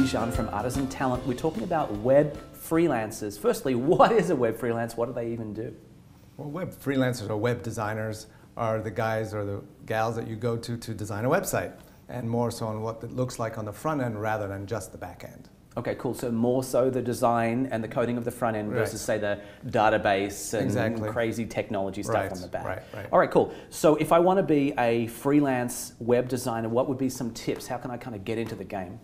Bijan from Artisan Talent. We're talking about web freelancers. Firstly, what is a web freelance? What do they even do? Well, web freelancers or web designers are the guys or the gals that you go to design a website, and more so on what it looks like on the front end rather than just the back end. Okay, cool. So more so the design and the coding of the front end versus, say, the database and crazy technology stuff on the back. Right. All right, cool. So if I want to be a freelance web designer, what would be some tips? How can I kind of get into the game?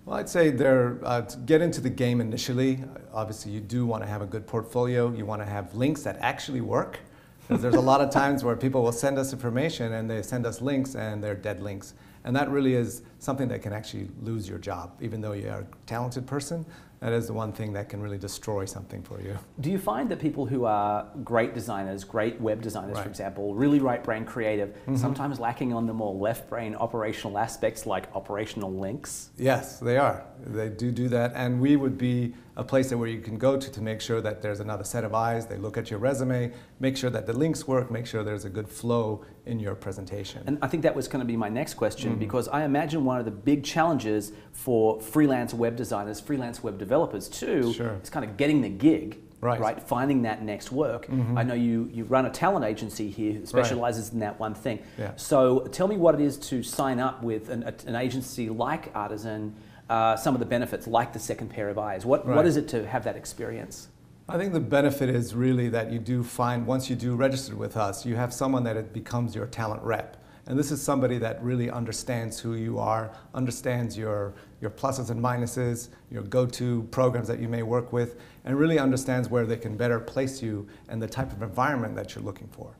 Well, I'd say to get into the game initially, obviously you do want to have a good portfolio. You want to have links that actually work. Because there's a lot of times where people will send us information and they send us links and they're dead links. And that really is something that can actually lose your job. Even though you're a talented person, that is the one thing that can really destroy something for you. Do you find that people who are great designers, great web designers, for example, really right brain creative, sometimes lacking on the more left brain operational aspects like operational links? Yes, they are. They do that. And we would be a place where you can go to make sure that there's another set of eyes. They look at your resume, make sure that the links work, make sure there's a good flow in your presentation. And I think that was going to be my next question, because I imagine one of the big challenges for freelance web designers, freelance web developers too, is kind of getting the gig. Right, finding that next work. I know you run a talent agency here who specializes in that one thing. So tell me what it is to sign up with an agency like Artisan, some of the benefits, like the second pair of eyes. What is it to have that experience? I think the benefit is really that you do find, once you do register with us, you have someone that it becomes your talent rep. And this is somebody that really understands who you are, understands your pluses and minuses, your go-to programs that you may work with, and really understands where they can better place you and the type of environment that you're looking for.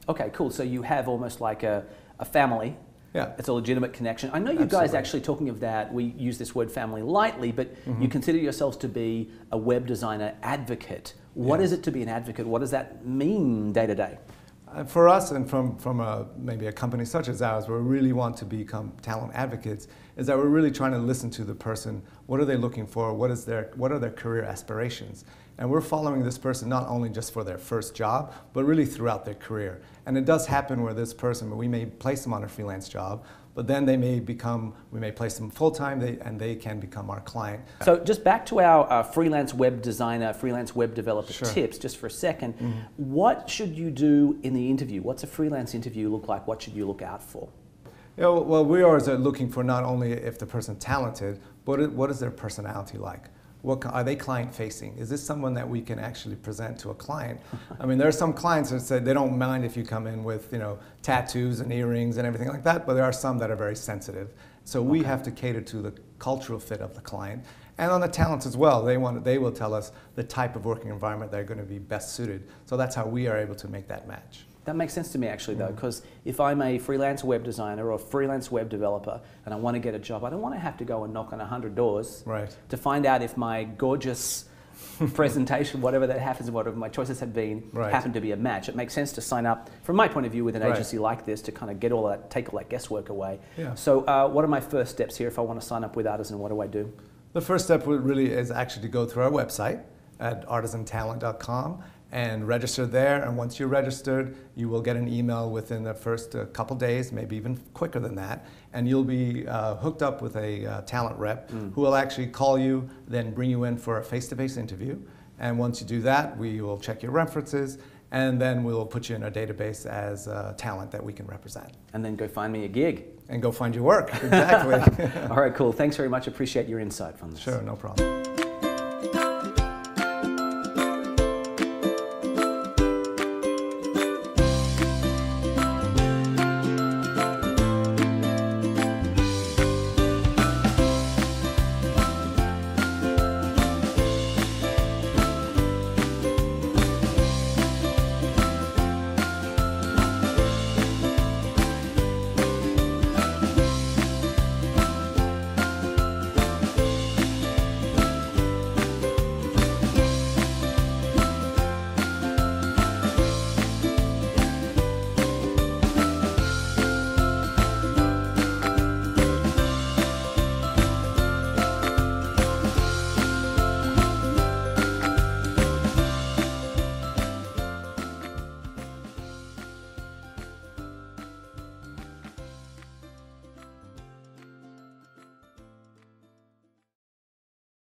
Okay, cool. So you have almost like a family. Yeah. It's a legitimate connection. I know you guys actually, talking of that, we use this word family lightly, but you consider yourselves to be a web designer advocate. What is it to be an advocate? What does that mean day to day? For us, and from maybe a company such as ours, where we really want to become talent advocates, is that we're really trying to listen to the person. What are they looking for? What are their career aspirations? And we're following this person not only just for their first job, but really throughout their career. And it does happen where this person, we may place them on a freelance job, but then we may place them full-time, and they can become our client. So just back to our freelance web designer, freelance web developer tips, just for a second. What should you do in the interview? What's a freelance interview look like? What should you look out for? Yeah, well, we are looking for not only if the person's talented, but what is their personality like? Are they client-facing? Is this someone that we can actually present to a client? I mean, there are some clients that say they don't mind if you come in with, tattoos and earrings and everything like that, but there are some that are very sensitive. So we have to cater to the cultural fit of the client. And on the talents as well, they will tell us the type of working environment they're going to be best suited. So that's how we are able to make that match. That makes sense to me actually though, because if I'm a freelance web designer or a freelance web developer and I want to get a job, I don't want to have to go and knock on 100 doors to find out if my gorgeous presentation, whatever that happens, whatever my choices have been, happen to be a match. It makes sense to sign up, from my point of view, with an agency like this to kind of take all that guesswork away. So what are my first steps here if I want to sign up with Artisan? What do I do? The first step really is actually to go through our website at artisantalent.com and register there. And once you're registered, you will get an email within the first couple days, maybe even quicker than that. And you'll be hooked up with a talent rep who will actually call you, then bring you in for a face-to-face interview. And once you do that, we will check your references, and then we'll put you in our database as talent that we can represent. And then go find me a gig. And go find your work, exactly. All right, cool. Thanks very much. Appreciate your insight from this. Sure, no problem.